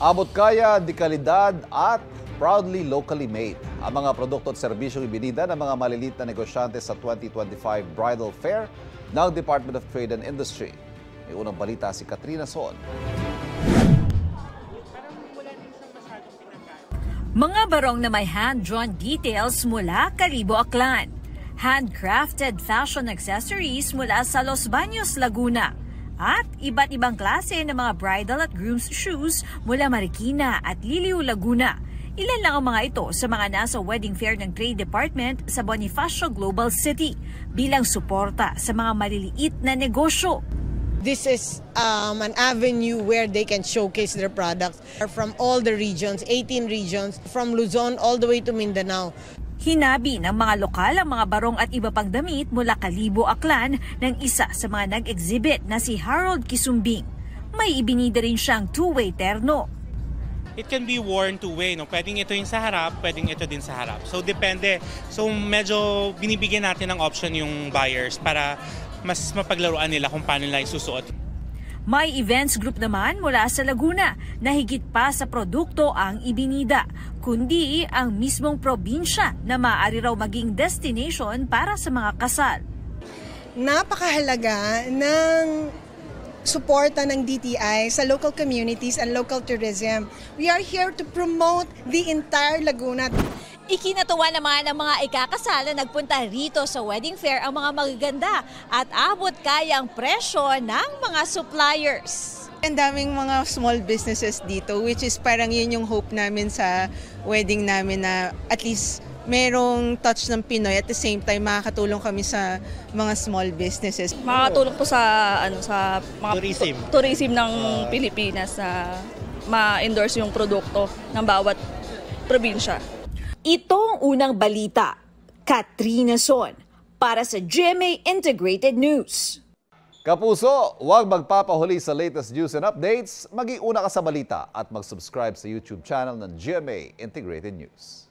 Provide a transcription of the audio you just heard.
Abot kaya, di kalidad at proudly locally made. Ang mga produkto at serbisyong ibinida ng mga maliliit na negosyante sa 2025 Bridal Fair ng Department of Trade and Industry. May unang balita si Katrina Son. Mga barong na may hand-drawn details mula Caribo Aklan. Handcrafted fashion accessories mula sa Los Baños, Laguna. At iba't ibang klase ng mga bridal at groom's shoes mula Marikina at Liliu, Laguna. Ilan lang ang mga ito sa mga nasa wedding fair ng Trade Department sa Bonifacio Global City bilang suporta sa mga maliliit na negosyo. This is an avenue where they can showcase their products from all the regions, 18 regions, from Luzon all the way to Mindanao. Hinabi ng mga lokal ang mga barong at iba pang damit mula Calibo, Aklan ng isa sa mga nag-exhibit na si Harold Kisumbing. May ibinida rin siyang two-way terno. It can be worn two-way, no? Pwedeng ito yung sa harap, pwedeng ito din sa harap. So depende. So medyo binibigyan natin ng option yung buyers para mas mapaglaruan nila kung paano nila isusuot. May events group naman mula sa Laguna na higit pa sa produkto ang ibinida, kundi ang mismong probinsya na maaari raw maging destination para sa mga kasal. Napakahalaga ng suporta ng DTI sa local communities and local tourism. We are here to promote the entire Laguna. Ikinatuwa naman ang mga ikakasal na nagpunta rito sa wedding fair ang mga magaganda at abot kaya ang presyo ng mga suppliers. Ang daming mga small businesses dito, which is parang yun yung hope namin sa wedding namin na at least merong touch ng Pinoy at the same time makakatulong kami sa mga small businesses. Makakatulong po sa sa mga tourism ng Pilipinas na ma-endorse yung produkto ng bawat probinsya. Ito ang unang balita. Katrina Son para sa GMA Integrated News. Kapuso, huwag magpapahuli sa latest news and updates. Mag-iuna ka sa balita at mag-subscribe sa YouTube channel ng GMA Integrated News.